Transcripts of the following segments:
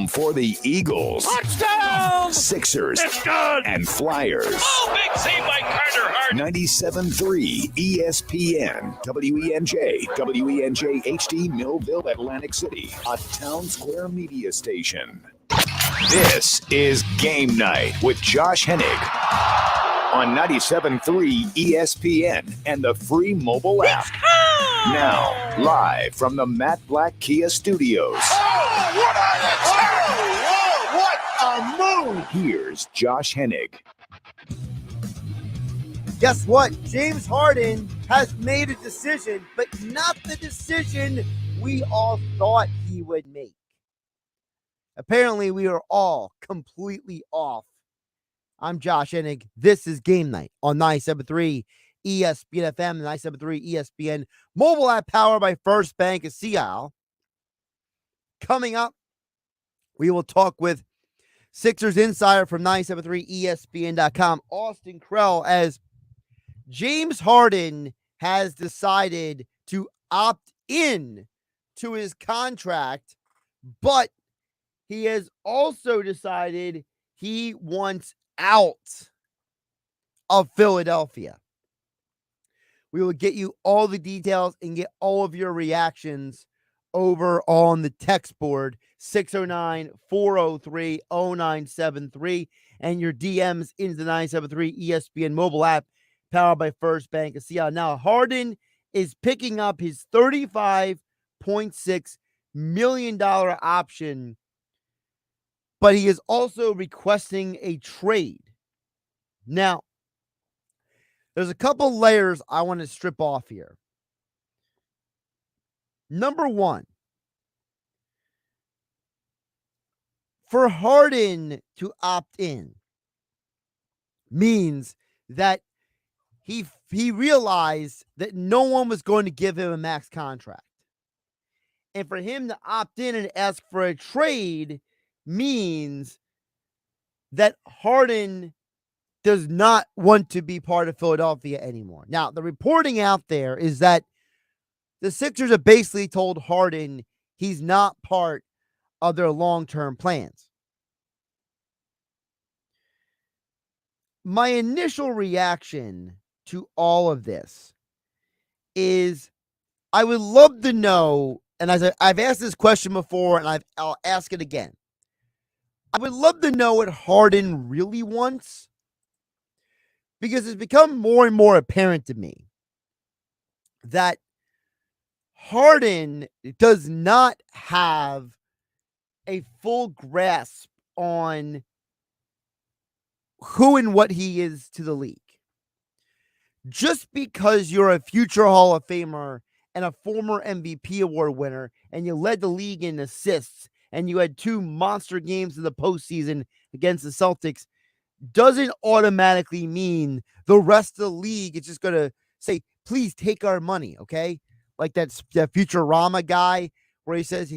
home for the Eagles, Touchdown! Sixers, It's good! and Flyers. Oh, big save by Carter Hart. 97.3 ESPN, WENJ, WENJ HD, Millville, Atlantic City, a Town Square media station. This is Game Night with Josh Hennig on 97.3 ESPN and the free mobile app. Now, live from the Matt Black Kia Studios. Oh, what a move! Here's Josh Hennig. Guess what? James Harden has made a decision, but not the decision we all thought he would make. Apparently, we are all completely off. I'm Josh Hennig. This is Game Night on 97.3 ESPN FM, the 97.3 ESPN mobile app powered by First Bank of Seattle. Coming up, we will talk with Sixers insider from 97.3 ESPN.com, Austin Krell, as James Harden has decided to opt in to his contract, but he has also decided he wants out of Philadelphia. We will get you all the details and get all of your reactions over on the text board, 609-403-0973, and your DMs into the 973 ESPN mobile app powered by First Bank of Seattle. Now, Harden is picking up his $35.6 million option, but he is also requesting a trade. Now, there's a couple layers I want to strip off here. Number one, for Harden to opt in means that he realized that no one was going to give him a max contract. And for him to opt in and ask for a trade means that Harden does not want to be part of Philadelphia anymore. Now, the reporting out there is that the Sixers have basically told Harden he's not part of their long-term plans. My initial reaction to all of this is I would love to know, and as I've asked this question before, and I'll ask it again. I would love to know what Harden really wants, because it's become more and more apparent to me that Harden does not have a full grasp on who and what he is to the league. Just because you're a future Hall of Famer and a former MVP award winner, and you led the league in assists, and you had 2 monster games in the postseason against the Celtics, doesn't automatically mean the rest of the league is just going to say, please take our money, okay? Like that Futurama guy where he says,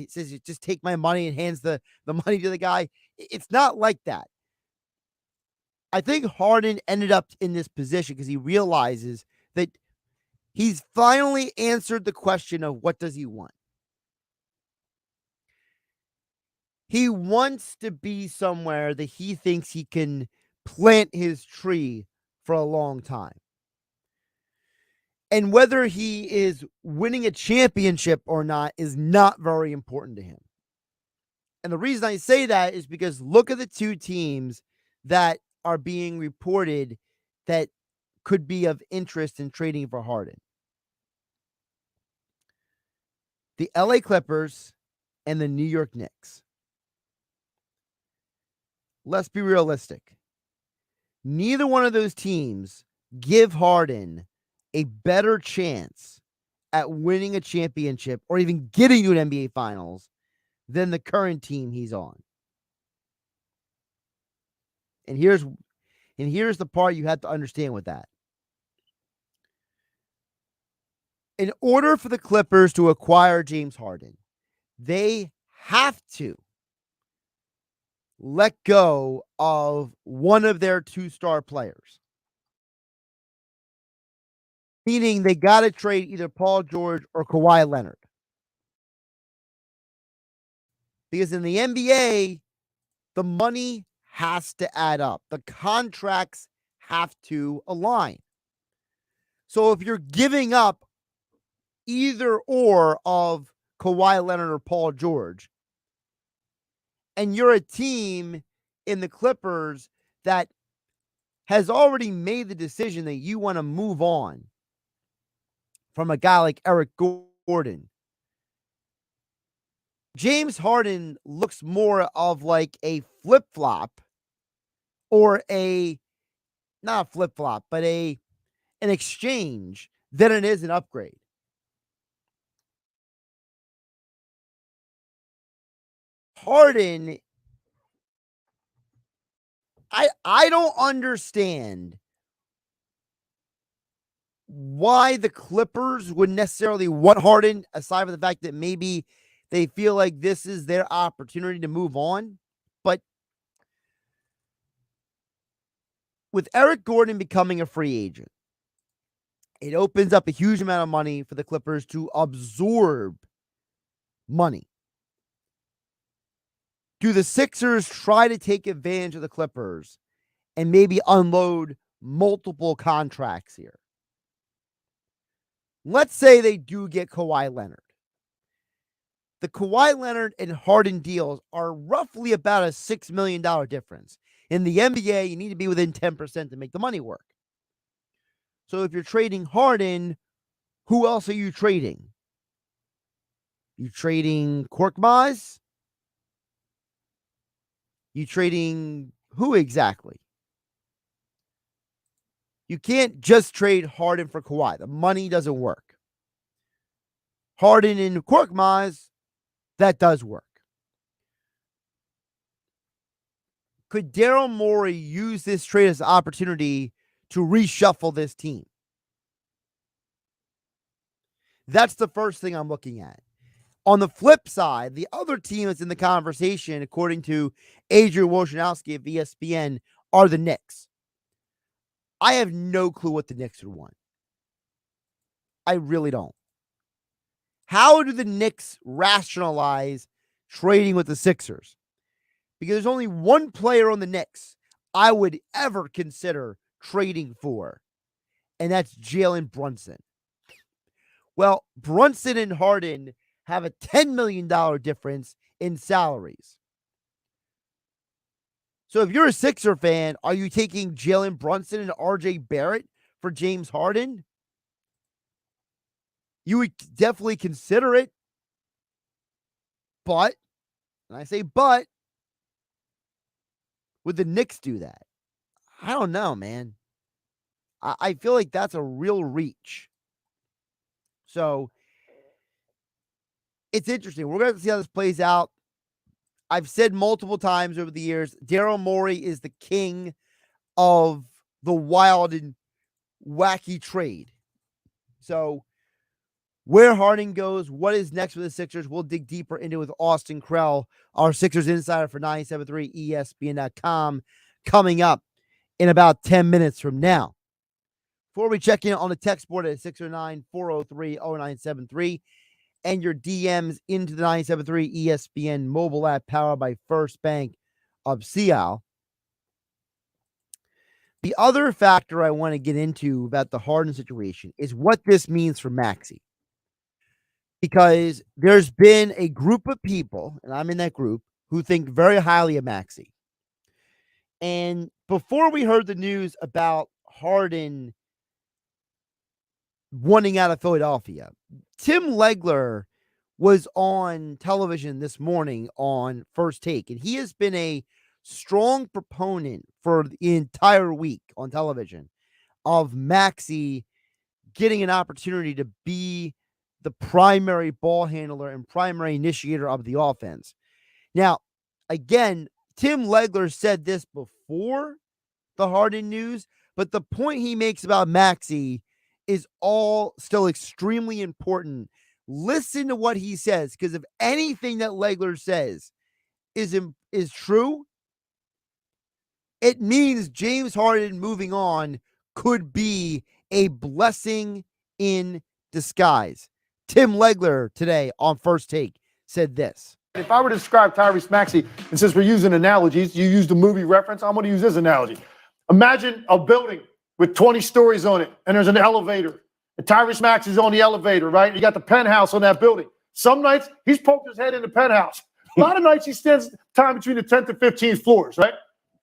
just take my money and hands the money to the guy. It's not like that. I think Harden ended up in this position because he realizes that he's finally answered the question of what does he want. He wants to be somewhere that he thinks he can plant his tree for a long time. And whether he is winning a championship or not is not very important to him. And the reason I say that is because look at the 2 teams that are being reported that could be of interest in trading for Harden. The LA Clippers and the New York Knicks. Let's be realistic. Neither one of those teams give Harden a better chance at winning a championship or even getting to an NBA Finals than the current team he's on. And here's the part you have to understand with that. In order for the Clippers to acquire James Harden, they have to let go of one of their 2-star players. Meaning they got to trade either Paul George or Kawhi Leonard. Because in the NBA, the money has to add up. The contracts have to align. So if you're giving up either or of Kawhi Leonard or Paul George, and you're a team in the Clippers that has already made the decision that you want to move on from a guy like Eric Gordon, James Harden looks more of like a flip-flop or not a flip-flop, but an exchange than it is an upgrade. Harden, I don't understand why the Clippers would necessarily want Harden, aside from the fact that maybe they feel like this is their opportunity to move on. But with Eric Gordon becoming a free agent, it opens up a huge amount of money for the Clippers to absorb money. Do the Sixers try to take advantage of the Clippers and maybe unload multiple contracts here? Let's say they do get Kawhi Leonard. The Kawhi Leonard and Harden deals are roughly about a $6 million difference. In the NBA, you need to be within 10% to make the money work. So if you're trading Harden, who else are you trading? You trading Korkmaz? You trading who exactly? You can't just trade Harden for Kawhi. The money doesn't work. Harden and Korkmaz, that does work. Could Daryl Morey use this trade as an opportunity to reshuffle this team? That's the first thing I'm looking at. On the flip side, the other team that's in the conversation, according to Adrian Wojnarowski of ESPN, are the Knicks. I have no clue what the Knicks would want. I really don't. How do the Knicks rationalize trading with the Sixers? Because there's only one player on the Knicks I would ever consider trading for, and that's Jalen Brunson. Well, Brunson and Harden have a $10 million difference in salaries. So if you're a Sixer fan, are you taking Jalen Brunson and RJ Barrett for James Harden? You would definitely consider it. But, and I say but, would the Knicks do that? I don't know, man. I feel like that's a real reach. So, it's interesting. We're going to see how this plays out. I've said multiple times over the years, Daryl Morey is the king of the wild and wacky trade. So, where Harden goes, what is next for the Sixers, we'll dig deeper into with Austin Krell, our Sixers insider for 97.3 ESPN.com, coming up in about 10 minutes from now. Before we check in on the text board at 609-403-0973 and your DMs into the 97.3 ESPN mobile app powered by First Bank of Seattle. The other factor I want to get into about the Harden situation is what this means for Maxey. Because there's been a group of people, and I'm in that group, who think very highly of Maxey. And before we heard the news about Harden wanting out of Philadelphia, Tim Legler was on television this morning on First Take, and he has been a strong proponent for the entire week on television of Maxey getting an opportunity to be the primary ball handler and primary initiator of the offense. Now, again, Tim Legler said this before the Harden news, but the point he makes about Maxey is all still extremely important. Listen to what he says, because if anything that Legler says is true, it means James Harden moving on could be a blessing in disguise. Tim Legler today on First Take said this. If I were to describe Tyrese Maxey, and since we're using analogies, you used the movie reference, I'm going to use this analogy. Imagine a building with 20 stories on it, and there's an elevator. And Tyrese Maxey's on the elevator, right? You got the penthouse on that building. Some nights, he's poked his head in the penthouse. A lot of nights, he spends time between the 10th and 15th floors, right?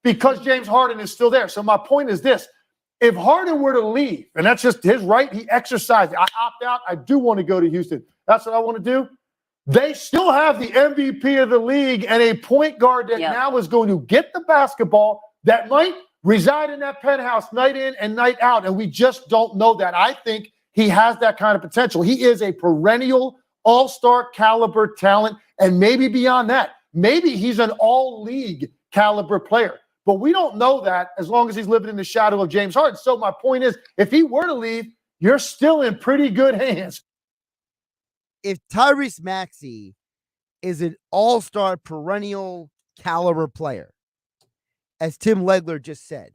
Because James Harden is still there. So my point is this. If Harden were to leave, and that's just his right, he exercised it. I opt out. I do want to go to Houston. That's what I want to do. They still have the MVP of the league and a point guard that now is going to get the basketball that might reside in that penthouse night in and night out. And we just don't know that. I think he has that kind of potential. He is a perennial all-star caliber talent. And maybe beyond that, maybe he's an all-league caliber player. But we don't know that as long as he's living in the shadow of James Harden. So my point is, if he were to leave, you're still in pretty good hands. If Tyrese Maxey is an all-star perennial caliber player, as Tim Legler just said,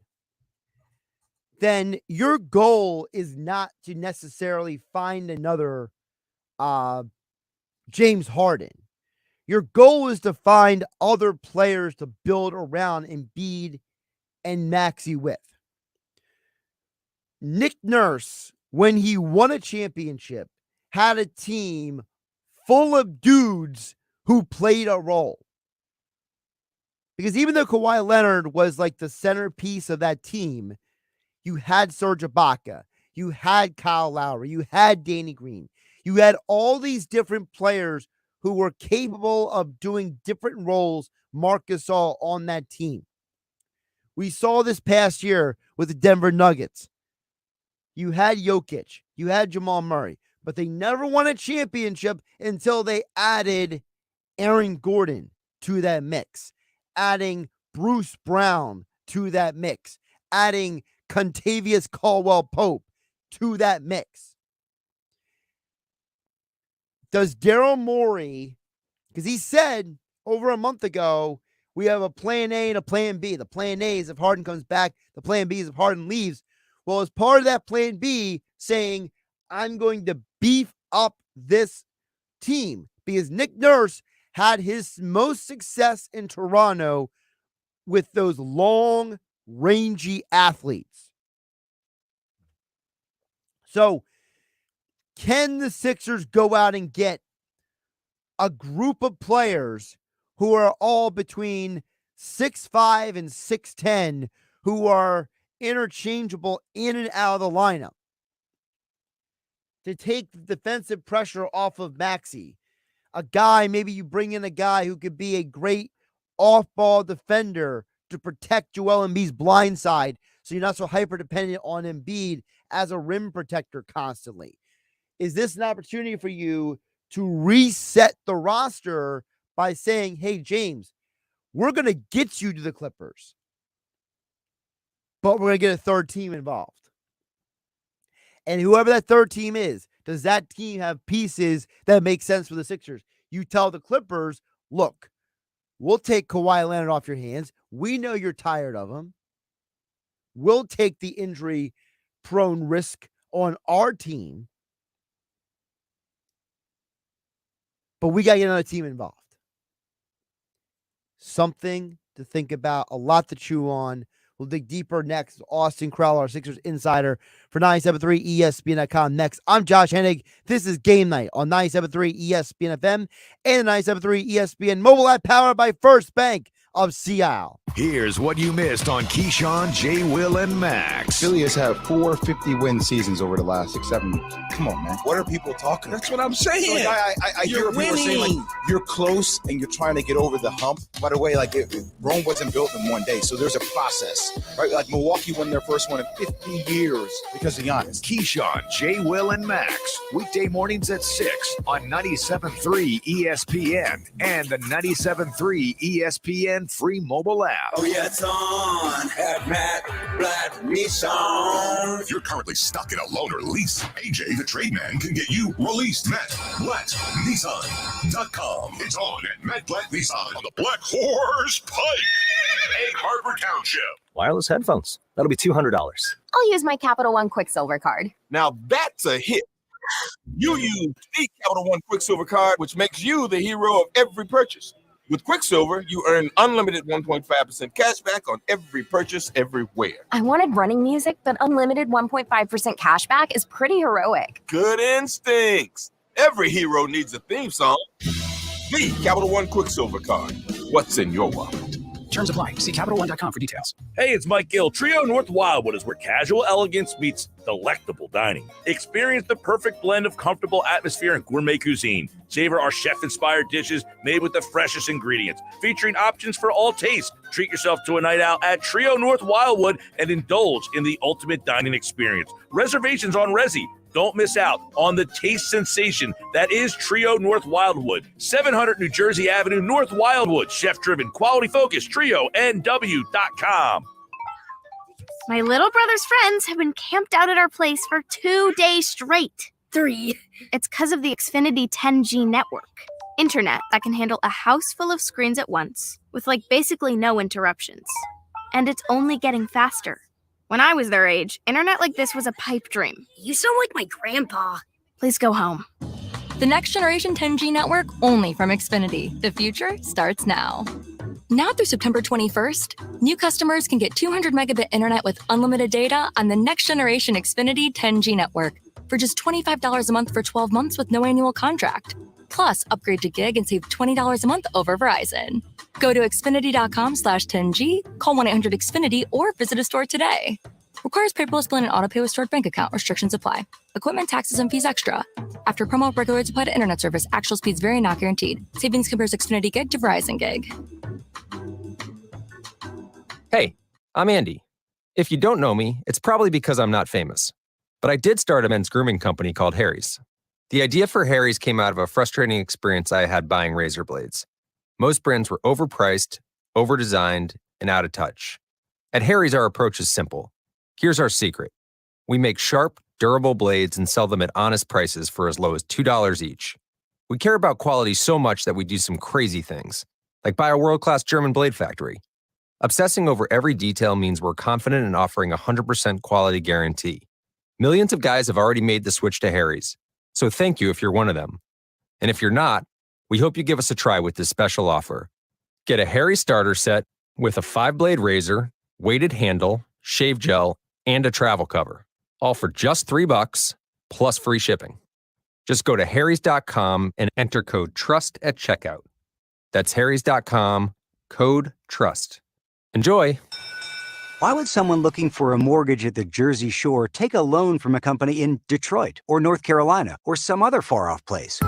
then your goal is not to necessarily find another James Harden. Your goal is to find other players to build around Embiid and Maxey with. Nick Nurse, when he won a championship, had a team full of dudes who played a role. Because even though Kawhi Leonard was like the centerpiece of that team, you had Serge Ibaka, you had Kyle Lowry, you had Danny Green, you had all these different players who were capable of doing different roles, Marc Gasol on that team. We saw this past year with the Denver Nuggets. You had Jokic, you had Jamal Murray, but they never won a championship until they added Aaron Gordon to that mix, adding Bruce Brown to that mix, adding Contavious Caldwell-Pope to that mix. Does Daryl Morey, because he said over a month ago, we have a plan A and a plan B. The plan A is if Harden comes back. The plan B is if Harden leaves. Well, as part of that plan B, saying, I'm going to beef up this team because Nick Nurse had his most success in Toronto with those long, rangy athletes. So, can the Sixers go out and get a group of players who are all between 6'5" and 6'10", who are interchangeable in and out of the lineup, to take the defensive pressure off of Maxey? A guy, maybe you bring in a guy who could be a great off-ball defender to protect Joel Embiid's blind side, so you're not so hyper-dependent on Embiid as a rim protector constantly. Is this an opportunity for you to reset the roster by saying, hey, James, we're going to get you to the Clippers, but we're going to get a third team involved? And whoever that third team is, does that team have pieces that make sense for the Sixers? You tell the Clippers, look, we'll take Kawhi Leonard off your hands. We know you're tired of him. We'll take the injury-prone risk on our team, but we got to get another team involved. Something to think about, a lot to chew on. We'll dig deeper next. Austin Crowell, our Sixers insider for 97.3 ESPN.com. Next, I'm Josh Hennig. This is Game Night on 97.3 ESPN FM and the 97.3 ESPN mobile app, powered by First Bank of Seattle. Here's what you missed on Keyshawn, J. Will, and Max. Philly has had 4 50-win seasons over the last 6-7 years. Come on, man. What are people talking about? That's what I'm saying. So, I hear people saying, like, you're close and you're trying to get over the hump. By the way, like, Rome wasn't built in one day, so there's a process, right? Like, Milwaukee won their first one in 50 years because of Giannis. Keyshawn, J. Will, and Max. Weekday mornings at 6 on 97.3 ESPN and the 97.3 ESPN free mobile app. Oh, yeah, it's on at Matt Blatt Nissan. If you're currently stuck in a loan or lease, AJ the Trade Man can get you released. MattBlattNissan.com. It's on at Matt Blatt Nissan on the Black Horse Pike, Egg Harbor Township. Wireless headphones. That'll be $200. I'll use my Capital One Quicksilver card. Now that's a hit. You use the Capital One Quicksilver card, which makes you the hero of every purchase. With Quicksilver, you earn unlimited 1.5% cash back on every purchase everywhere. I wanted running music, but unlimited 1.5% cash back is pretty heroic. Good instincts. Every hero needs a theme song. The Capital One Quicksilver card. What's in your wallet? Terms apply. See CapitalOne.com for details. Hey, it's Mike Gill. Trio North Wildwood is where casual elegance meets delectable dining. Experience the perfect blend of comfortable atmosphere and gourmet cuisine. Savor our chef-inspired dishes made with the freshest ingredients, featuring options for all tastes. Treat yourself to a night out at Trio North Wildwood and indulge in the ultimate dining experience. Reservations on Resi. Don't miss out on the taste sensation that is Trio North Wildwood. 700 New Jersey Avenue, North Wildwood. Chef-driven, quality-focused, TrioNW.com. My little brother's friends have been camped out at our place for 2 days straight. 3. It's because of the Xfinity 10G network. Internet that can handle a house full of screens at once, with basically no interruptions. And it's only getting faster. When I was their age, internet like this was a pipe dream. You sound like my grandpa. Please go home. The next generation 10G network only from Xfinity. The future starts now. Now through September 21st, new customers can get 200 megabit internet with unlimited data on the next generation Xfinity 10G network for just $25 a month for 12 months with no annual contract. Plus, upgrade to gig and save $20 a month over Verizon. Go to Xfinity.com/10G, call 1-800-XFINITY, or visit a store today. Requires paperless billing and autopay with stored bank account. Restrictions apply. Equipment, taxes, and fees extra. After promo, regular rates apply to internet service. Actual speeds vary, not guaranteed. Savings compares Xfinity Gig to Verizon Gig. Hey, I'm Andy. If you don't know me, it's probably because I'm not famous. But I did start a men's grooming company called Harry's. The idea for Harry's came out of a frustrating experience I had buying razor blades. Most brands were overpriced, overdesigned, and out of touch. At Harry's, our approach is simple. Here's our secret. We make sharp, durable blades and sell them at honest prices for as low as $2 each. We care about quality so much that we do some crazy things, like buy a world-class German blade factory. Obsessing over every detail means we're confident in offering a 100% quality guarantee. Millions of guys have already made the switch to Harry's, so thank you if you're one of them. And if you're not, we hope you give us a try with this special offer. Get a Harry starter set with a 5-blade razor, weighted handle, shave gel, and a travel cover, all for just $3 plus free shipping. Just go to harrys.com and enter code TRUST at checkout. That's harrys.com, code TRUST. Enjoy. Why would someone looking for a mortgage at the Jersey Shore take a loan from a company in Detroit or North Carolina or some other far-off place?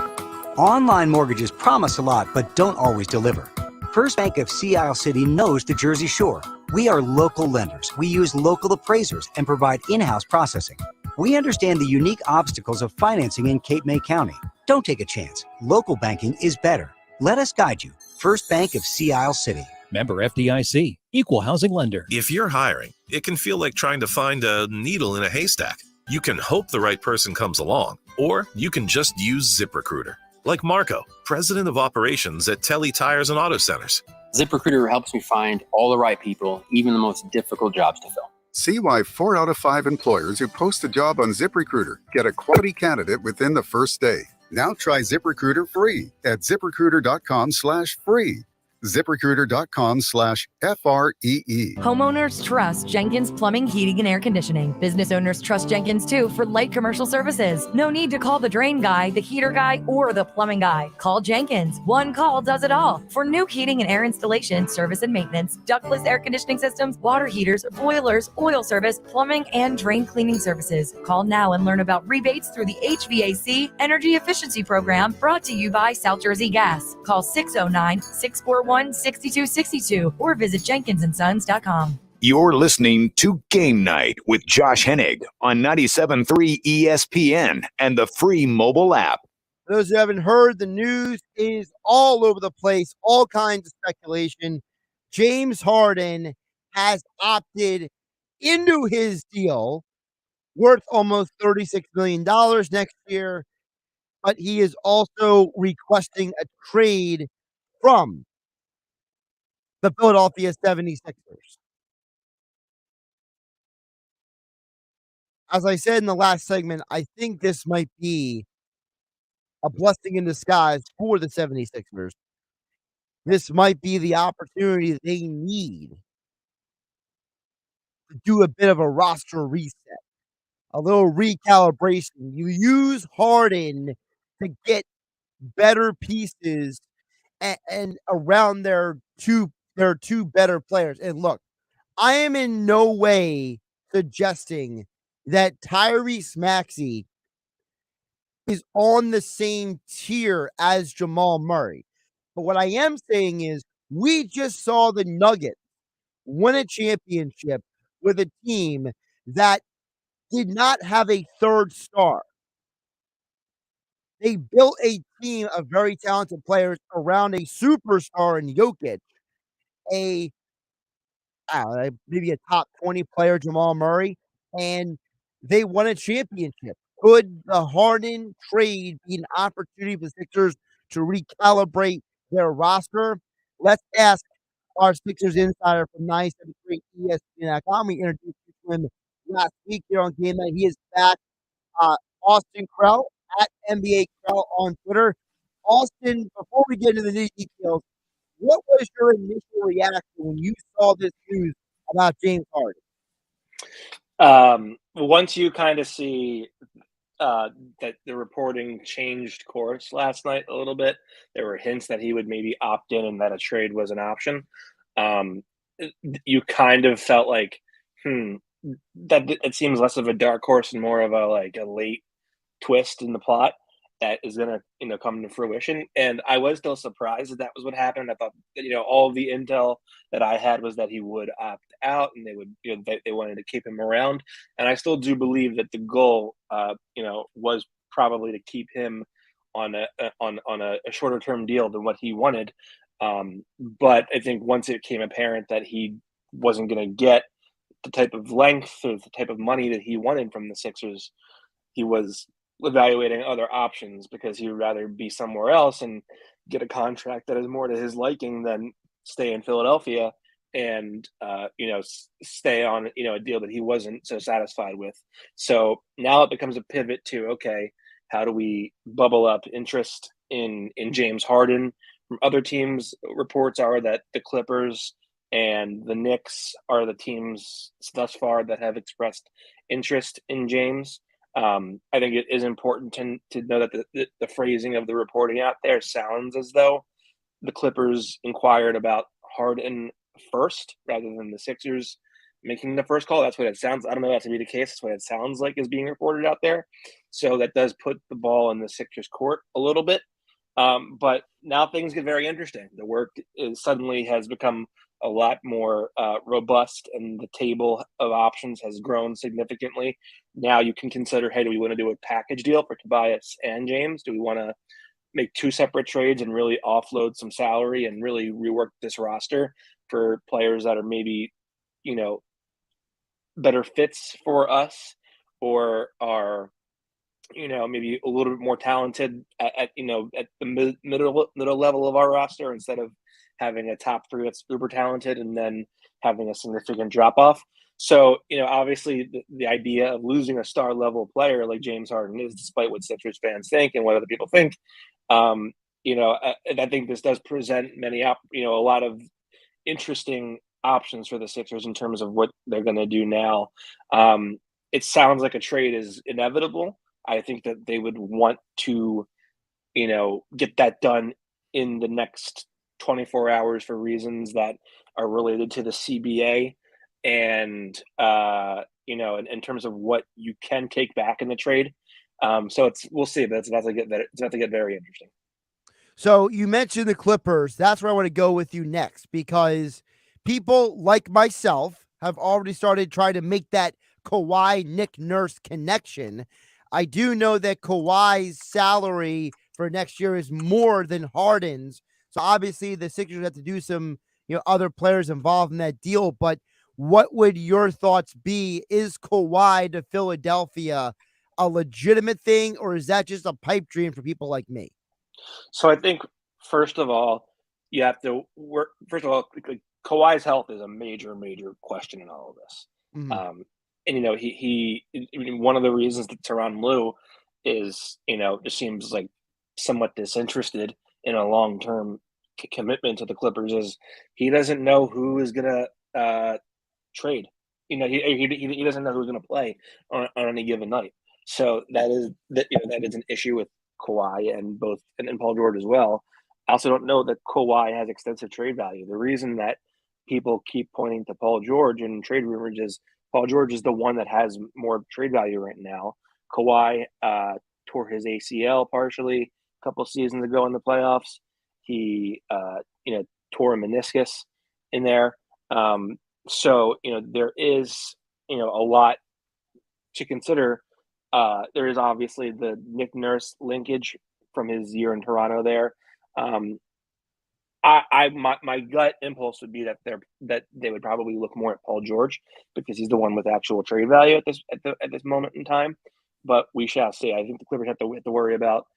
Online mortgages promise a lot but don't always deliver. First Bank of Sea Isle City knows the Jersey Shore. We are local lenders. We use local appraisers and provide in-house processing. We understand the unique obstacles of financing in Cape May County. Don't take a chance. Local banking is better. Let us guide you. First Bank of Sea Isle City. Member FDIC, Equal Housing Lender. If you're hiring, it can feel like trying to find a needle in a haystack. You can hope the right person comes along, or you can just use ZipRecruiter. Like Marco, president of operations at Telly Tires and Auto Centers. ZipRecruiter helps me find all the right people, even the most difficult jobs to fill. See why 4 out of 5 employers who post a job on ZipRecruiter get a quality candidate within the first day. Now try ZipRecruiter free at ZipRecruiter.com/free. ZipRecruiter.com/FREE. Homeowners trust Jenkins Plumbing, Heating, and Air Conditioning. Business owners trust Jenkins too for light commercial services. No need to call the drain guy, the heater guy, or the plumbing guy. Call Jenkins. One call does it all. For new heating and air installation, service and maintenance, ductless air conditioning systems, water heaters, boilers, oil service, plumbing, and drain cleaning services. Call now and learn about rebates through the HVAC Energy Efficiency Program, brought to you by South Jersey Gas. Call 609-641-6262 or visit jenkinsandsons.com. You're listening to Game Night with Josh Hennig on 97.3 ESPN and the free mobile app. For those who haven't heard, the news is all over the place, all kinds of speculation. James Harden has opted into his deal worth almost $36 million next year, but he is also requesting a trade from the Philadelphia 76ers. as I said in the last segment, I think this might be a blessing in disguise for the 76ers. This might be the opportunity that they need to do a bit of a roster reset, a little recalibration. You use Harden to get better pieces and around their two better players. And look, I am in no way suggesting that Tyrese Maxey is on the same tier as Jamal Murray. But what I am saying is we just saw the Nuggets win a championship with a team that did not have a third star. They built a team of very talented players around a superstar in Jokic, maybe a top 20 player, Jamal Murray, and they won a championship. Could the Harden trade be an opportunity for the Sixers to recalibrate their roster? Let's ask our Sixers insider from 973 ESPN.com. We introduced him last week here on GameNight. He is back. Austin Krell at NBA Krell on Twitter. Austin, before we get into the new details, what was your initial reaction when you saw this news about James Harden? Once you kind of see that the reporting changed course last night a little bit, there were hints that he would maybe opt in and that a trade was an option. You kind of felt like, that it seems less of a dark horse and more of a late twist in the plot that is going to come to fruition. And I was still surprised that was what happened. I thought that, all of the intel that I had was that he would opt out and they would they wanted to keep him around. And I still do believe that the goal was probably to keep him on a shorter term deal than what he wanted. But I think once it became apparent that he wasn't going to get the type of length or the type of money that he wanted from the Sixers, he was evaluating other options because he would rather be somewhere else and get a contract that is more to his liking than stay in Philadelphia and stay on a deal that he wasn't so satisfied with. So now it becomes a pivot to, okay, how do we bubble up interest in James Harden from other teams? Reports are that the Clippers and the Knicks are the teams thus far that have expressed interest in James. I think it is important to know that the phrasing of the reporting out there sounds as though the Clippers inquired about Harden first rather than the Sixers making the first call. That's what it sounds. I don't know that to be the case. That's what it sounds like is being reported out there. So that does put the ball in the Sixers' court a little bit. But now things get very interesting. The work suddenly has become a lot more robust, and the table of options has grown significantly. Now you can consider, hey, do we want to do a package deal for Tobias and James? Do we want to make two separate trades and really offload some salary and really rework this roster for players that are maybe, better fits for us or are, maybe a little bit more talented at the middle level of our roster instead of having a top three that's uber talented and then having a significant drop off. So, obviously the idea of losing a star level player like James Harden is, despite what Sixers fans think and what other people think, I think this does present a lot of interesting options for the Sixers in terms of what they're going to do now. It sounds like a trade is inevitable. I think that they would want to, get that done in the next 24 hours for reasons that are related to the CBA and, in terms of what you can take back in the trade. So we'll see, but it's about to get very interesting. So you mentioned the Clippers. That's where I want to go with you next, because people like myself have already started trying to make that Kawhi Nick Nurse connection. I do know that Kawhi's salary for next year is more than Harden's. So obviously the Sixers have to do some, other players involved in that deal. But what would your thoughts be? Is Kawhi to Philadelphia a legitimate thing, or is that just a pipe dream for people like me? So I think, first of all, you have to work. First of all, Kawhi's health is a major, major question in all of this. one of the reasons that Tyronn Lue is, just seems like somewhat disinterested in a long-term commitment to the Clippers is he doesn't know who is going to trade. He doesn't know who's going to play on any given night. So that is an issue with Kawhi and Paul George as well. I also don't know that Kawhi has extensive trade value. The reason that people keep pointing to Paul George and trade rumors is Paul George is the one that has more trade value right now. Kawhi tore his ACL partially a couple seasons ago in the playoffs. He tore a meniscus in there. So there is a lot to consider. There is obviously the Nick Nurse linkage from his year in Toronto there. My gut impulse would be that they would probably look more at Paul George because he's the one with actual trade value at this moment in time. But we shall see. I think the Clippers have to worry about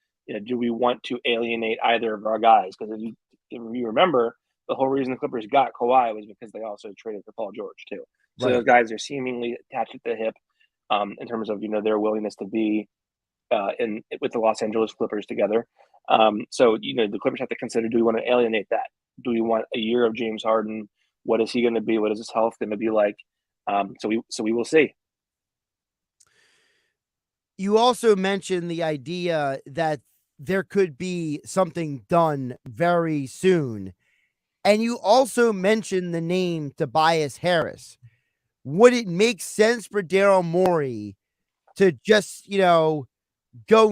do we want to alienate either of our guys? Because if you remember, the whole reason the Clippers got Kawhi was because they also traded for Paul George too. So Right. those guys are seemingly attached at the hip in terms of their willingness to be with the Los Angeles Clippers together. So the Clippers have to consider: do we want to alienate that? Do we want a year of James Harden? What is he going to be? What is his health going to be like? So we will see. You also mentioned the idea that there could be something done very soon. And you also mentioned the name Tobias Harris. Would it make sense for Daryl Morey to just, go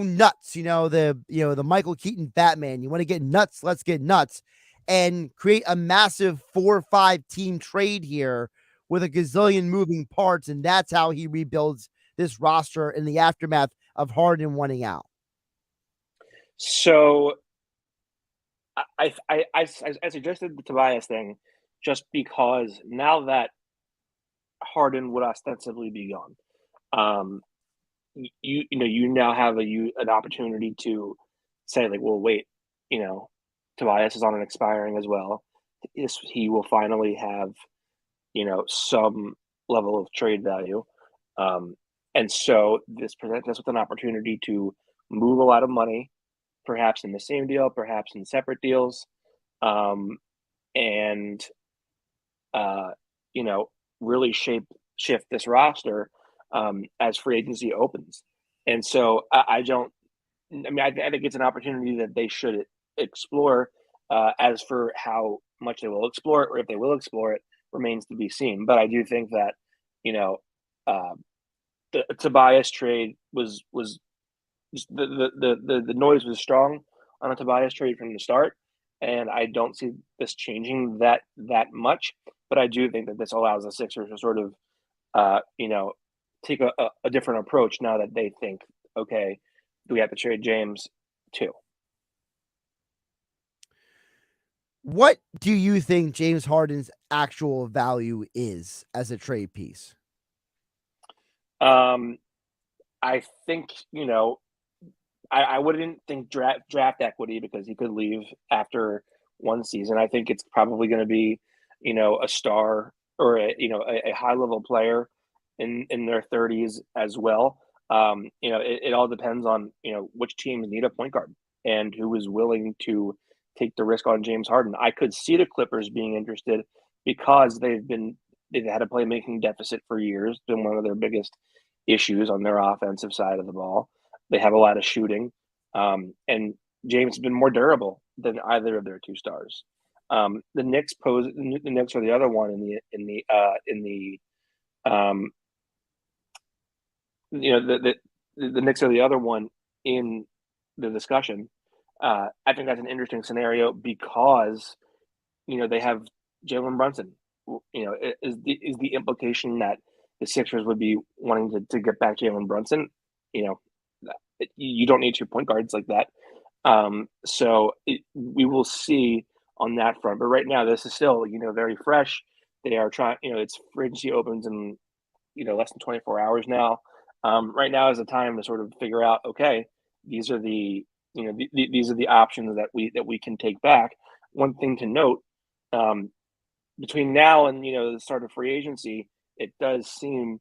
nuts? The Michael Keaton Batman. You want to get nuts? Let's get nuts, and create a massive 4-5 team trade here with a gazillion moving parts, and that's how he rebuilds this roster in the aftermath of Harden wanting out. So I suggested the Tobias thing just because now that Harden would ostensibly be gone, you now have an opportunity to say like, well, wait, Tobias is on an expiring as well. He will finally have some level of trade value, and so this presents us with an opportunity to move a lot of money, perhaps in the same deal, perhaps in separate deals, and really shift this roster as free agency opens. And so I think it's an opportunity that they should explore. As for how much they will explore it, or if they will explore it, remains to be seen. But I do think that the Tobias trade was the noise was strong on a Tobias trade from the start, and I don't see this changing that much. But I do think that this allows the Sixers to sort of take a different approach now that they think, okay, do we have to trade James too? What do you think James Harden's actual value is as a trade piece? I think, I wouldn't think draft equity because he could leave after one season. I think it's probably going to be, a star or a high level player in their 30s as well. It all depends on, which teams need a point guard and who is willing to take the risk on James Harden. I could see the Clippers being interested because they've had a playmaking deficit for years. It's been one of their biggest issues on their offensive side of the ball. They have a lot of shooting, and James has been more durable than either of their two stars. The Knicks are the other one the Knicks are the other one in the discussion. I think that's an interesting scenario because they have Jalen Brunson. Is the implication that the Sixers would be wanting to get back Jalen Brunson? You don't need two point guards like that. So we will see on that front. But right now, this is still very fresh. They are trying. It's free agency opens in less than 24 hours now. Right now is the time to sort of figure out. Okay, these are the these are the options that we can take back. One thing to note, between now and the start of free agency, it does seem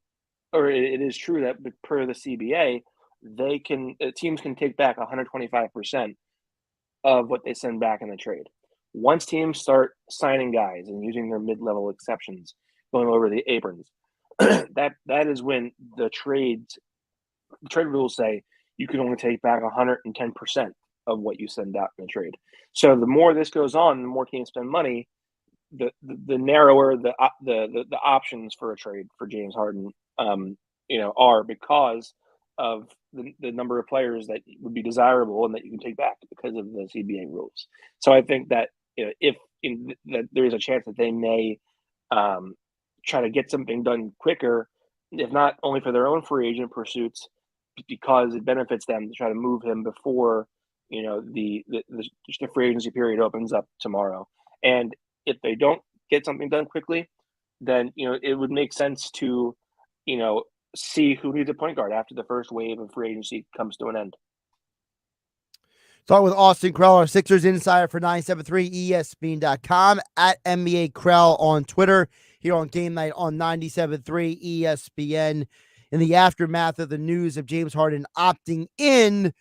or it is true that per the CBA, teams can take back 125% of what they send back in the trade. Once teams start signing guys and using their mid-level exceptions, going over the aprons, that is when the trade rules say you can only take back 110% of what you send out in the trade. So the more this goes on, the more teams spend money, the narrower the options for a trade for James Harden, are because of the number of players that would be desirable and that you can take back because of the CBA rules. So I think that that there is a chance that they may try to get something done quicker, if not only for their own free agent pursuits, because it benefits them to try to move him before the free agency period opens up tomorrow. And if they don't get something done quickly, then it would make sense to see who needs a point guard after the first wave of free agency comes to an end. Talk with Austin Krell, our Sixers insider for 973ESPN.com, at NBA Krell on Twitter, here on Game Night on 97.3 ESPN. In the aftermath of the news of James Harden opting in,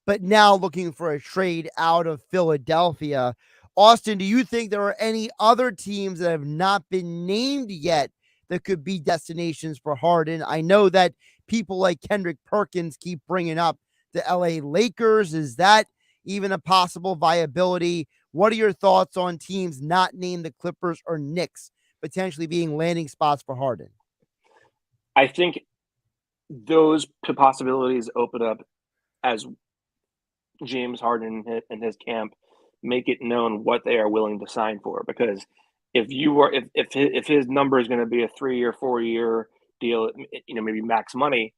but now looking for a trade out of Philadelphia. Austin, do you think there are any other teams that have not been named yet that could be destinations for Harden? I know that people like Kendrick Perkins keep bringing up the LA Lakers. Is that even a possible viability? What are your thoughts on teams not named the Clippers or Knicks potentially being landing spots for Harden? I think those possibilities open up as James Harden and his camp make it known what they are willing to sign for. Because if his number is going to be a 3 or 4 year deal, maybe max money,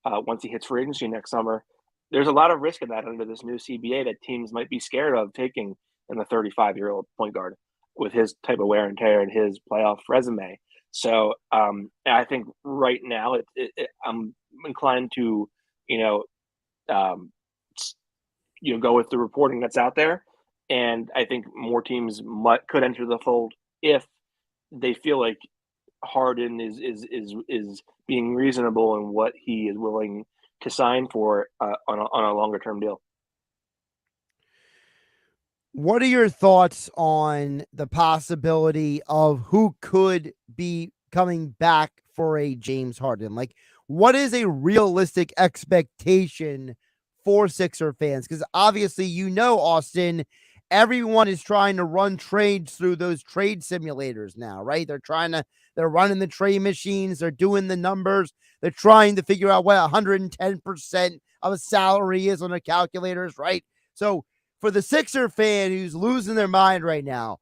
once he hits free agency next summer, there's a lot of risk in that under this new CBA that teams might be scared of taking in the 35-year-old point guard with his type of wear and tear and his playoff resume. So I think right now I'm inclined to go with the reporting that's out there, and I think more teams could enter the fold if they feel like Harden is being reasonable in what he is willing to sign for on a longer term deal. What are your thoughts on the possibility of who could be coming back for a James Harden? Like, what is a realistic expectation for Sixer fans? Because obviously, Austin, everyone is trying to run trades through those trade simulators now, right? They're running the trade machines. They're doing the numbers. They're trying to figure out what 110% of a salary is on the calculators, right? So for the Sixer fan who's losing their mind right now,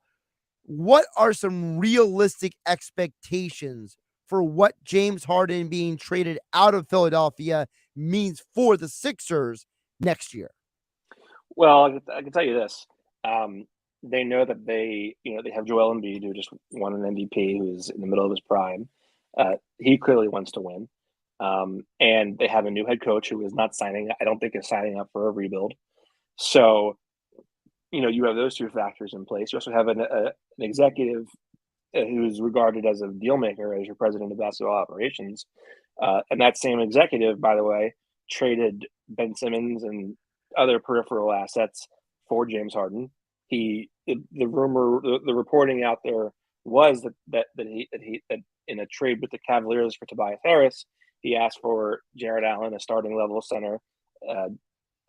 what are some realistic expectations for what James Harden being traded out of Philadelphia means for the Sixers next year? Well, I can tell you this. They know that they have Joel Embiid, who just won an MVP, who's in the middle of his prime. He clearly wants to win. And they have a new head coach who is not I don't think is signing up for a rebuild. So, you have those two factors in place. You also have an executive who is regarded as a deal maker, as your president of basketball operations. And that same executive, by the way, traded Ben Simmons and other peripheral assets for James Harden. The reporting out there was that in a trade with the Cavaliers for Tobias Harris, he asked for Jared Allen, a starting level center,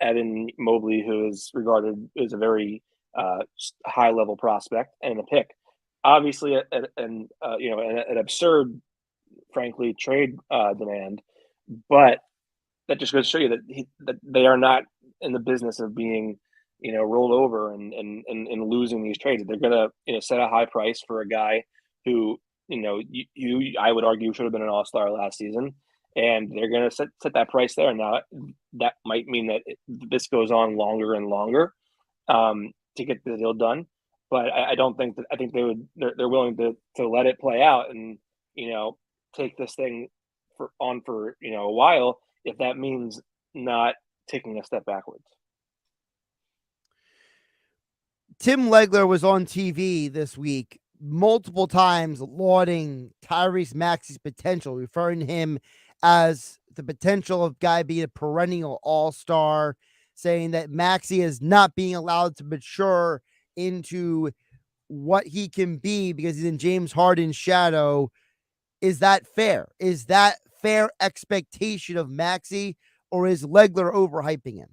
Evan Mobley, who is regarded as a very high level prospect, and a pick. Obviously, an absurd, frankly, trade demand, but that just goes to show you that they are not in the business of being rolled over and losing these trades. They're gonna set a high price for a guy who I would argue should have been an all-star last season, and they're gonna set that price there. Now that might mean that this goes on longer and longer to get the deal done, but I don't think that. I think they're willing to let it play out and take this thing for a while, if that means not taking a step backwards. Tim Legler was on TV this week multiple times lauding Tyrese Maxey's potential, referring to him as the potential of guy being a perennial all-star, saying that Maxey is not being allowed to mature into what he can be because he's in James Harden's shadow. Is that fair? Is that fair expectation of Maxey, or is Legler overhyping him?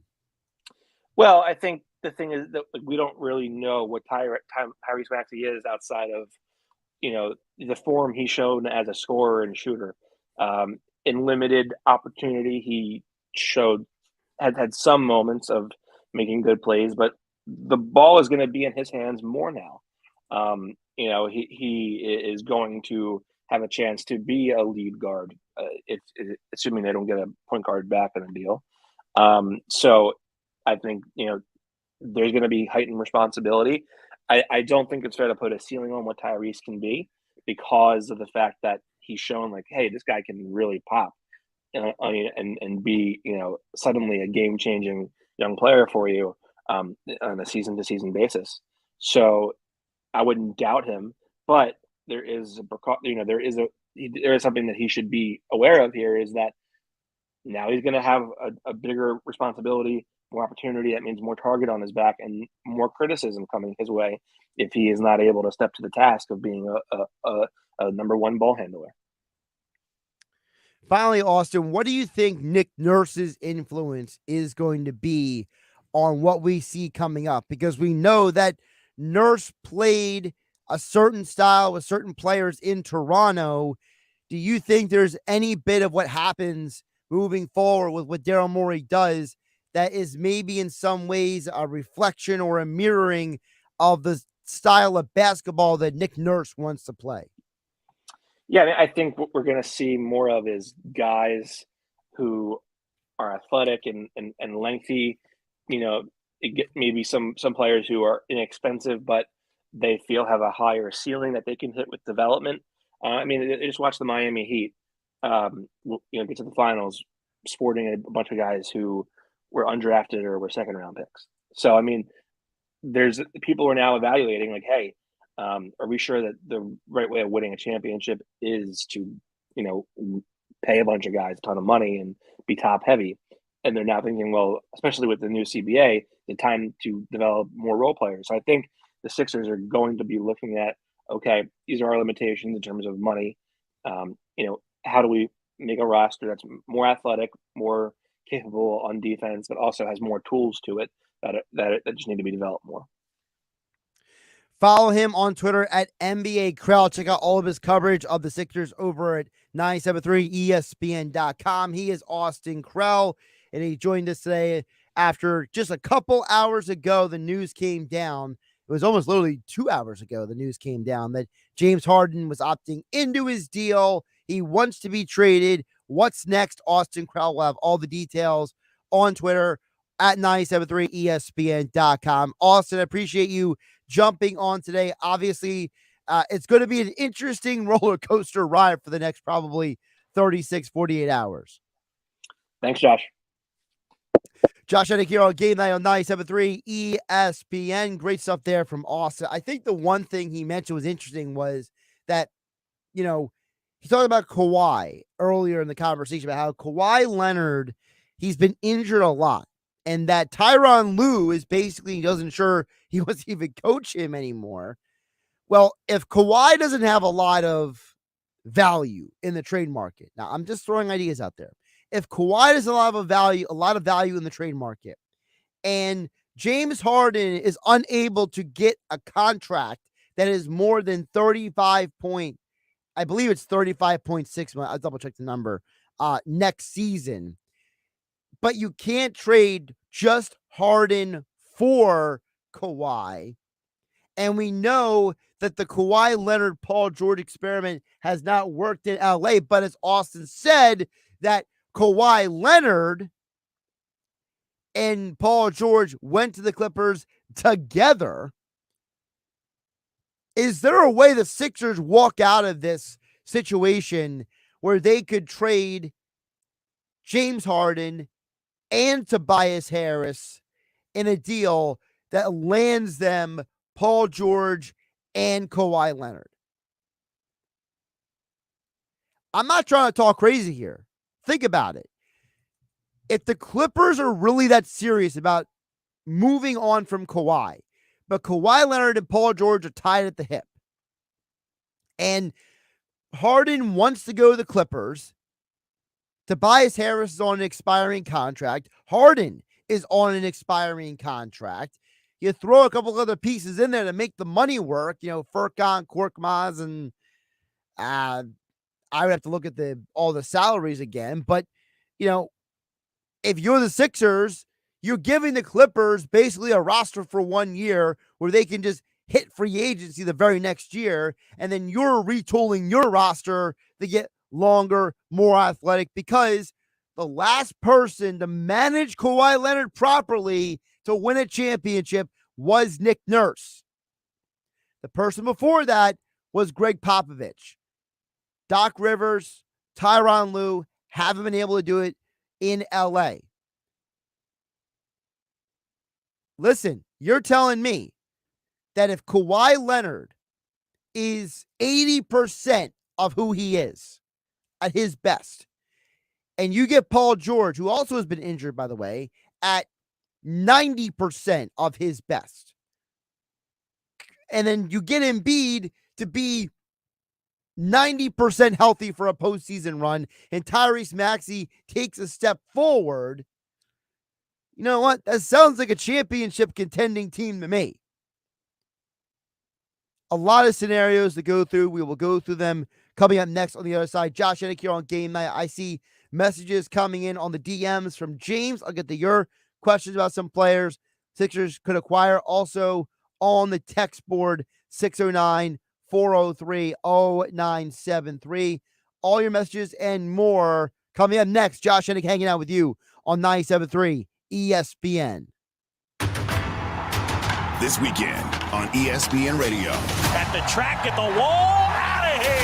Well, I think the thing is that we don't really know what Tyrese Maxey is outside of, the form he's shown as a scorer and shooter. In limited opportunity, he had some moments of making good plays, but the ball is going to be in his hands more now. He is going to have a chance to be a lead guard, if assuming they don't get a point guard back in the deal. So I think, there's going to be heightened responsibility. I don't think it's fair to put a ceiling on what Tyrese can be because of the fact that he's shown like, hey, this guy can really pop, and be, suddenly a game-changing young player for you on a season-to-season basis. So I wouldn't doubt him, but there is there is something that he should be aware of here is that now he's going to have a bigger responsibility, more opportunity. That means more target on his back and more criticism coming his way if he is not able to step to the task of being a number one ball handler. Finally, Austin, what do you think Nick Nurse's influence is going to be on what we see coming up? Because we know that Nurse played a certain style with certain players in Toronto. Do you think there's any bit of what happens moving forward with what Daryl Morey does that is maybe in some ways a reflection or a mirroring of the style of basketball that Nick Nurse wants to play? Yeah, I mean, I think what we're going to see more of is guys who are athletic and lengthy. Maybe some players who are inexpensive, but they feel have a higher ceiling that they can hit with development. I mean, just watch the Miami Heat, get to the finals, sporting a bunch of guys who were undrafted or were second-round picks. So, I mean, there's people who are now evaluating like, hey, are we sure that the right way of winning a championship is to, pay a bunch of guys a ton of money and be top heavy? And they're now thinking, well, especially with the new CBA, the time to develop more role players. So I think the Sixers are going to be looking at, okay, these are our limitations in terms of money. How do we make a roster that's more athletic, more capable on defense, but also has more tools to it that just need to be developed more? Follow him on Twitter at NBA Krell. Check out all of his coverage of the Sixers over at 973ESPN.com. He is Austin Krell, and he joined us today after just a couple hours ago. The news came down. It was almost literally 2 hours ago. The news came down that James Harden was opting into his deal. He wants to be traded. What's next? Austin Krell will have all the details on Twitter at 973ESPN.com. Austin, I appreciate you jumping on today. Obviously, it's going to be an interesting roller coaster ride for the next probably 36, 48 hours. Thanks, Josh. Josh Hennig here on GameNight on 973 ESPN. Great stuff there from Austin. I think the one thing he mentioned was interesting was that, he talked about Kawhi earlier in the conversation about how Kawhi Leonard, he's been injured a lot. And that Tyronn Lue is basically doesn't sure he wants to even coach him anymore. Well, if Kawhi doesn't have a lot of value in the trade market, now I'm just throwing ideas out there. If Kawhi doesn't have a lot of value in the trade market, and James Harden is unable to get a contract that is more than 35 point, I believe it's 35.6 million. I'll double check the number next season. But you can't trade just Harden for Kawhi. And we know that the Kawhi Leonard Paul George experiment has not worked in LA. But as Austin said, that Kawhi Leonard and Paul George went to the Clippers together. Is there a way the Sixers walk out of this situation where they could trade James Harden and Tobias Harris in a deal that lands them Paul George and Kawhi Leonard? I'm not trying to talk crazy here. think about it. If the Clippers are really that serious about moving on from Kawhi, but Kawhi Leonard and Paul George are tied at the hip, and Harden wants to go to the Clippers, Tobias Harris is on an expiring contract, Harden is on an expiring contract, you throw a couple other pieces in there to make the money work, Furkan, Korkmaz, and I would have to look at all the salaries again, but, if you're the Sixers, you're giving the Clippers basically a roster for 1 year where they can just hit free agency the very next year, and then you're retooling your roster to get longer, more athletic, because the last person to manage Kawhi Leonard properly to win a championship was Nick Nurse. The person before that was Greg Popovich. Doc Rivers, Tyronn Lue haven't been able to do it in LA. Listen, you're telling me that if Kawhi Leonard is 80% of who he is at his best, and you get Paul George, who also has been injured, by the way, at 90% of his best, and then you get Embiid to be 90% healthy for a postseason run, and Tyrese Maxey takes a step forward, you know what? That sounds like a championship contending team to me. A lot of scenarios to go through. We will go through them coming up next on the other side. Josh Hennig here on Game Night. I see messages coming in on the DMs from James. I'll get to your questions about some players Sixers could acquire. Also on the text board, 609-403-0973. All your messages and more coming up next. Josh Hennig hanging out with you on 97.3 ESPN. This weekend on ESPN Radio. At the track, at the wall, out of here.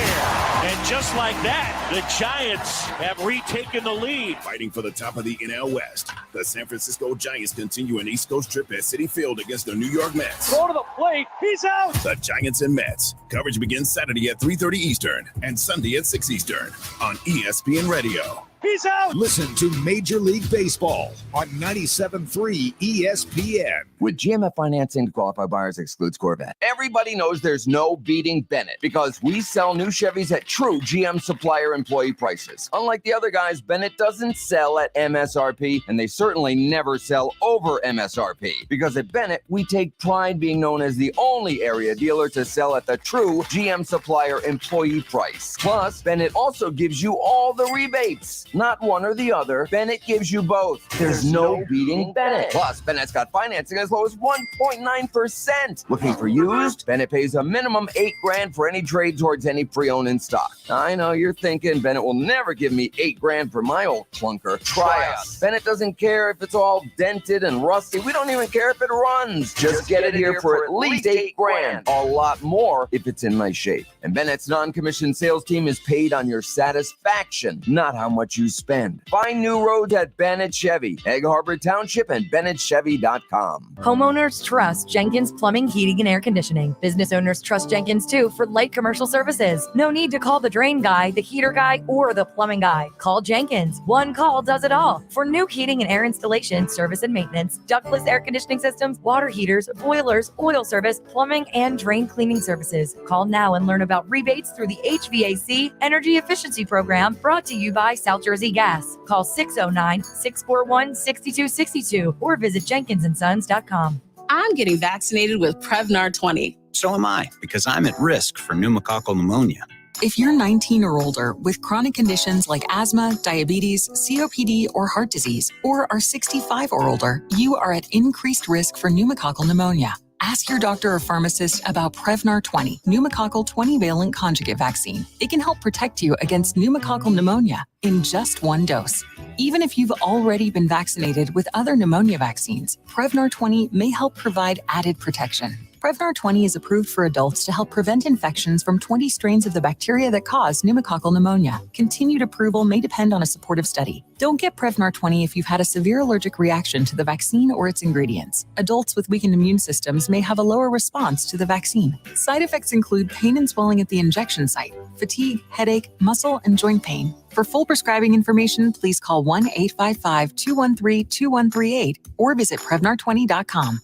And just like that, the Giants have retaken the lead. Fighting for the top of the NL West, the San Francisco Giants continue an East Coast trip at Citi Field against the New York Mets. Go to the plate. He's out. The Giants and Mets. Coverage begins Saturday at 3:30 Eastern and Sunday at 6 Eastern on ESPN Radio. He's out. Listen to Major League Baseball on 97.3 ESPN. With GMF financing to qualify buyers excludes Corvette. Everybody knows there's no beating Bennett because we sell new Chevys at true GM supplier employee prices. Unlike the other guys, Bennett doesn't sell at MSRP, and they certainly never sell over MSRP. Because at Bennett, we take pride being known as the only area dealer to sell at the true GM supplier employee price. Plus, Bennett also gives you all the rebates. Not one or the other. Bennett gives you both. There's no beating Bennett. Plus, Bennett's got financing as low as 1.9%. Looking for used? Bennett pays a minimum $8,000 for any trade towards any pre-owned in stock. I know you're thinking Bennett will never give me $8,000 for my old clunker. Try us. Bennett doesn't care if it's all dented and rusty. We don't even care if it runs. Just get it here for at least $8,000. A lot more if it's in nice shape. And Bennett's non-commissioned sales team is paid on your satisfaction, not how much you spend. Find new roads at Bennett Chevy, Egg Harbor Township, and BennettChevy.com. Homeowners trust Jenkins Plumbing, Heating, and Air Conditioning. Business owners trust Jenkins too for light commercial services. No need to call the drain guy, the heater guy, or the plumbing guy. Call Jenkins. One call does it all. For new heating and air installation, service and maintenance, ductless air conditioning systems, water heaters, boilers, oil service, plumbing, and drain cleaning services. Call now and learn about rebates through the HVAC Energy Efficiency Program, brought to you by South Jersey Gas. Call 609-641-6262 or visit jenkinsonSons.com. I'm getting vaccinated with Prevnar 20. So am I, because I'm at risk for pneumococcal pneumonia. If you're 19 or older with chronic conditions like asthma, diabetes, COPD, or heart disease, or are 65 or older, you are at increased risk for pneumococcal pneumonia. Ask your doctor or pharmacist about Prevnar 20, pneumococcal 20-valent conjugate vaccine. It can help protect you against pneumococcal pneumonia in just one dose. Even if you've already been vaccinated with other pneumonia vaccines, Prevnar 20 may help provide added protection. Prevnar 20 is approved for adults to help prevent infections from 20 strains of the bacteria that cause pneumococcal pneumonia. Continued approval may depend on a supportive study. Don't get Prevnar 20 if you've had a severe allergic reaction to the vaccine or its ingredients. Adults with weakened immune systems may have a lower response to the vaccine. Side effects include pain and swelling at the injection site, fatigue, headache, muscle, and joint pain, For full prescribing information, please call 1-855-213-2138 or visit Prevnar20.com.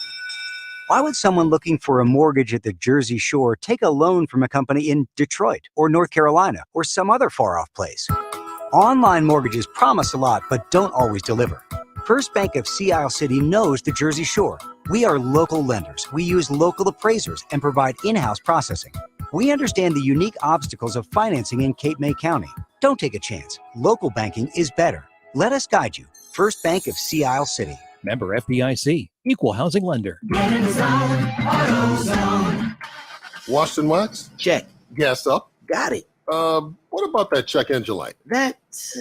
Why would someone looking for a mortgage at the Jersey Shore take a loan from a company in Detroit or North Carolina or some other far-off place? Online mortgages promise a lot but don't always deliver. First Bank of Sea Isle City knows the Jersey Shore. We are local lenders. We use local appraisers and provide in-house processing. We understand the unique obstacles of financing in Cape May County. Don't take a chance. Local banking is better. Let us guide you. First Bank of Sea Isle City. Member FDIC. Equal housing lender. Washed and waxed? Check. Gassed up? Got it. What about that check engine light? That's,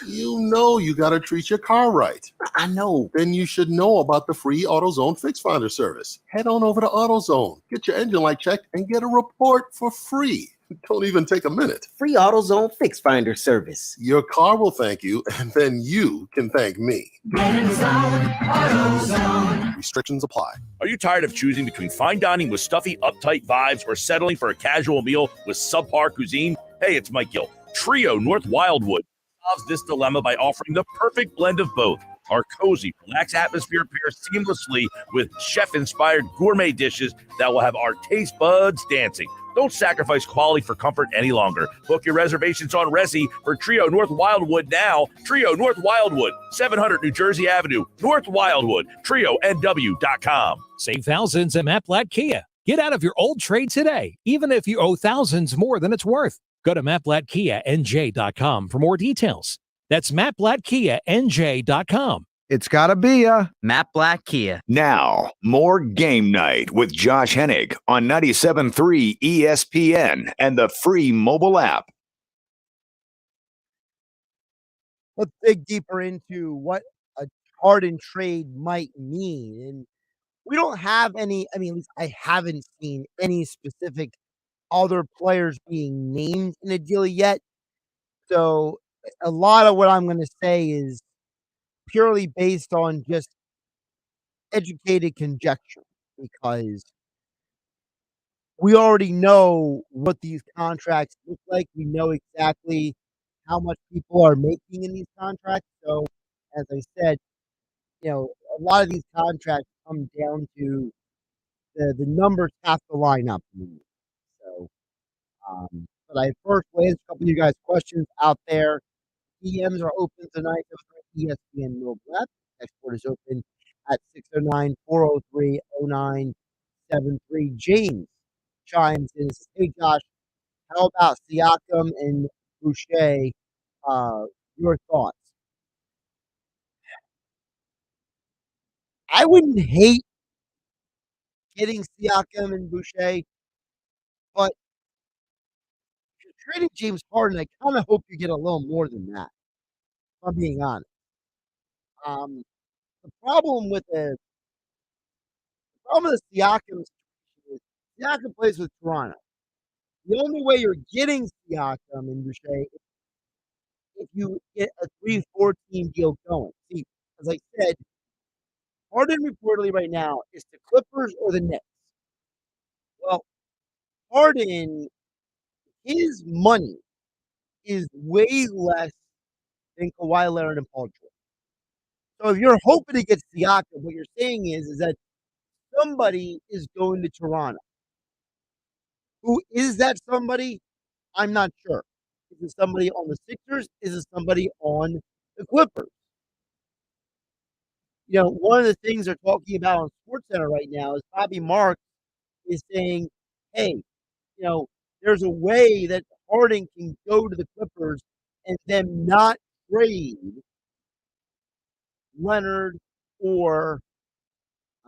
You know you gotta treat your car right. I know. Then you should know about the free AutoZone Fix Finder service. Head on over to AutoZone, get your engine light checked, and get a report for free. Don't even take a minute. Free AutoZone Fix Finder service. Your car will thank you, and then you can thank me. Restrictions apply. Are you tired of choosing between fine dining with stuffy, uptight vibes or settling for a casual meal with subpar cuisine? Hey, it's Mike Gill. Trio North Wildwood solves this dilemma by offering the perfect blend of both. Our cozy, relaxed atmosphere pairs seamlessly with chef-inspired gourmet dishes that will have our taste buds dancing. Don't sacrifice quality for comfort any longer. Book your reservations on Resi for Trio North Wildwood now. Trio North Wildwood, 700 New Jersey Avenue, North Wildwood, TrioNW.com. Save thousands at Matt Blatt Kia. Get out of your old trade today, even if you owe thousands more than it's worth. Go to MattBlattKiaNJ.com for more details. That's MattBlattKiaNJ.com. It's gotta be a Matt Blatt Kia. Now, more Game Night with Josh Hennig on 97.3 ESPN and the free mobile app. Let's dig deeper into what a Harden trade might mean. And we don't have any, at least I haven't seen any specific other players being named in a deal yet. So a lot of what I'm going to say is purely based on just educated conjecture, because we already know what these contracts look like. We know exactly how much people are making in these contracts. So, as I said, a lot of these contracts come down to the numbers have to line up. So, but I first will answer a couple of you guys' questions out there. DMs are open tonight. ESPN Mobile app. Export is open at 609-403-0973. James chimes in and says, "Hey Josh, how about Siakam and Boucher? Your thoughts?" I wouldn't hate getting Siakam and Boucher, but if you're trading James Harden, I kind of hope you get a little more than that, if I'm being honest. The problem with Siakam is Siakam plays with Toronto. The only way you're getting Siakam and Boucher is if you get a 3-4 team deal going. See, as I said, Harden reportedly right now is the Clippers or the Knicks. Well, Harden, his money is way less than Kawhi Leonard and Paul George. So if you're hoping to get Siakam, what you're saying is that somebody is going to Toronto. Who is that somebody? I'm not sure. Is it somebody on the Sixers? Is it somebody on the Clippers? One of the things they're talking about on SportsCenter right now is Bobby Marks is saying, hey, there's a way that Harden can go to the Clippers and then not trade Leonard or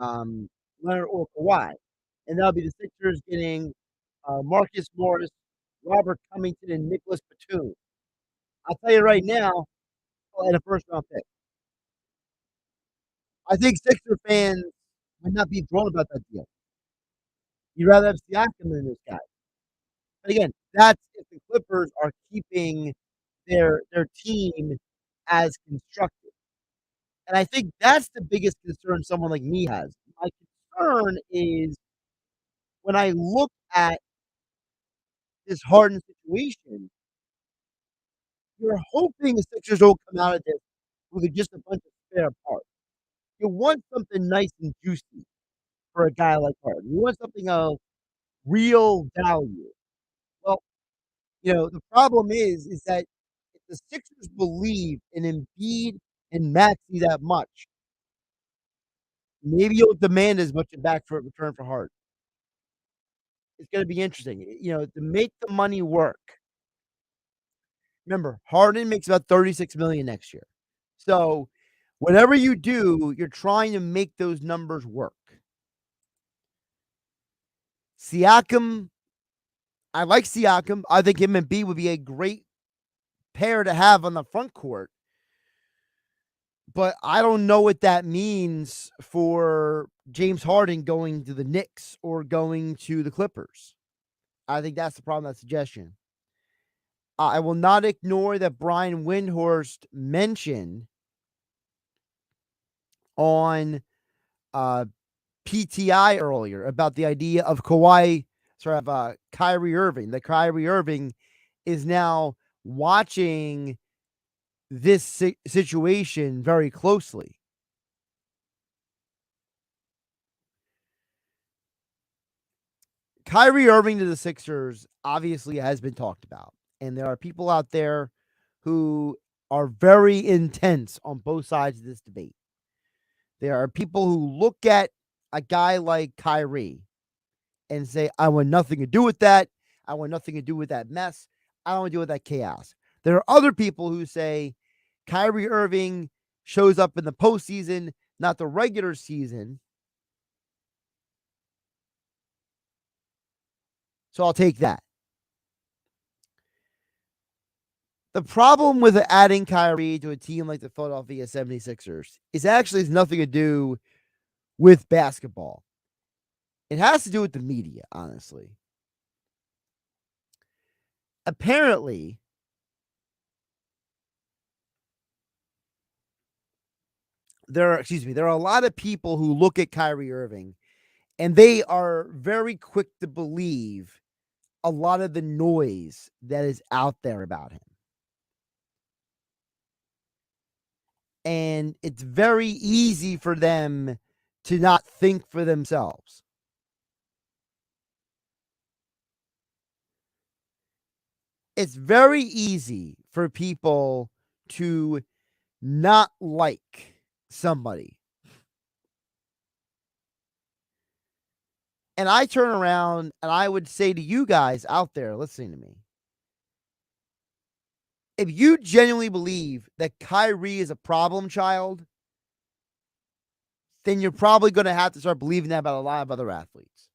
Kawhi. And that'll be the Sixers getting Marcus Morris, Robert Covington, and Nicholas Batum. I'll tell you right now, and a first-round pick. I think Sixer fans might not be thrilled about that deal. You'd rather have Siakam than this guy. But again, that's if the Clippers are keeping their team as constructed. And I think that's the biggest concern someone like me has. My concern is when I look at this Harden situation, You're hoping the Sixers don't come out of this with just a bunch of spare parts. You want something nice and juicy for a guy like Harden. You want something of real value. Well, the problem is that if the Sixers believe in Embiid and Maxey that much, maybe you'll demand as much back for return for Harden. It's going to be interesting, to make the money work. Remember, Harden makes about $36 million next year. So, whatever you do, you're trying to make those numbers work. Siakam, I like Siakam. I think him and B would be a great pair to have on the front court. But I don't know what that means for James Harden going to the Knicks or going to the Clippers. I think that's the problem with that suggestion. I will not ignore that Brian Windhorst mentioned on PTI earlier about the idea of Kyrie Irving. That Kyrie Irving is now watching this situation very closely. Kyrie Irving to the Sixers obviously has been talked about. And there are people out there who are very intense on both sides of this debate. There are people who look at a guy like Kyrie and say, I want nothing to do with that. I want nothing to do with that mess. I don't want to deal with that chaos. There are other people who say Kyrie Irving shows up in the postseason, not the regular season. So I'll take that. The problem with adding Kyrie to a team like the Philadelphia 76ers is actually has nothing to do with basketball. It has to do with the media, honestly. Apparently, there are a lot of people who look at Kyrie Irving and they are very quick to believe a lot of the noise that is out there about him. And it's very easy for them to not think for themselves. It's very easy for people to not like somebody. And I turn around and I would say to you guys out there listening to me, if you genuinely believe that Kyrie is a problem child, then you're probably going to have to start believing that about a lot of other athletes.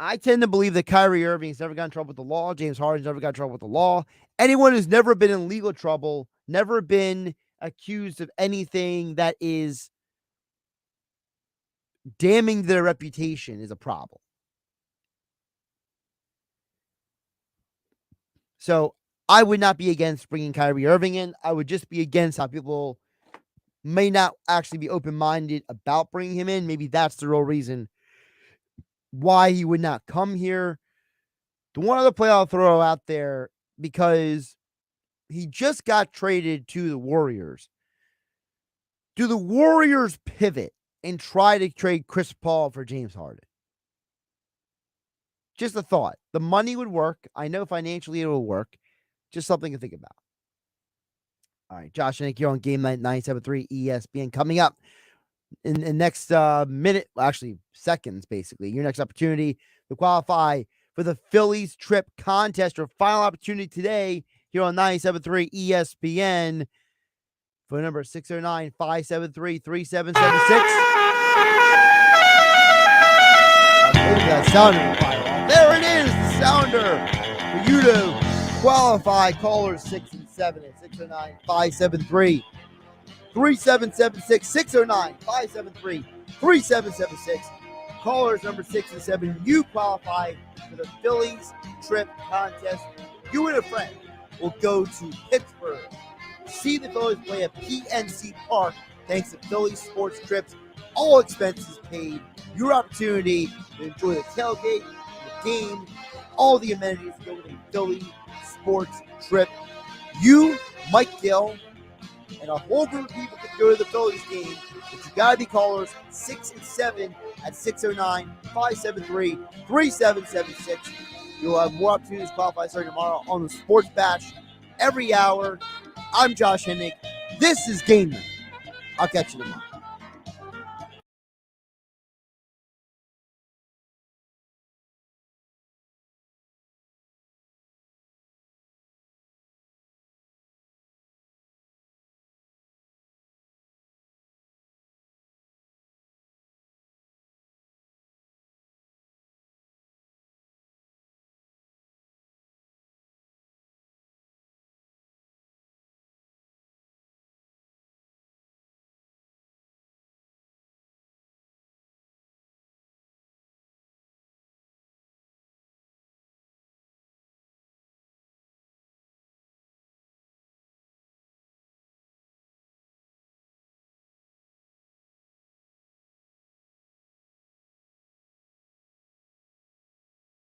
I tend to believe that Kyrie Irving's never got in trouble with the law. James Harden's never got in trouble with the law. Anyone who's never been in legal trouble, never been accused of anything that is damning their reputation is a problem. So I would not be against bringing Kyrie Irving in. I would just be against how people may not actually be open-minded about bringing him in. Maybe that's the real reason why he would not come here. The one other play I'll throw out there, because he just got traded to the Warriors. Do the Warriors pivot and try to trade Chris Paul for James Harden? Just a thought. The money would work. I know financially it will work. Just something to think about. All right, Josh and Nick, you're on GameNight 973 ESPN. Coming up in the next minute, well, actually seconds, basically, your next opportunity to qualify for the Phillies trip contest. Your final opportunity today here on 973 ESPN. Phone number 609-573-3776. That sounder fire off. There it is, the sounder for you to qualify. Callers 6 and 7 at 609-573-3776. 609-573-3776. Callers number 6 and 7. You qualify for the Phillies trip contest. You and a friend will go to Pittsburgh, see the Phillies play at PNC Park thanks to Phillies sports trips. All expenses paid. Your opportunity to enjoy the tailgate, the game, all the amenities to go with a Philly sports trip. You, Mike Gill, and a whole group of people can go to the Phillies game, but you got to be callers 6 and 7 at 609-573-3776. You'll have more opportunities to qualify starting tomorrow on the Sports Bash every hour. I'm Josh Hennig. This is Game Night. I'll catch you tomorrow.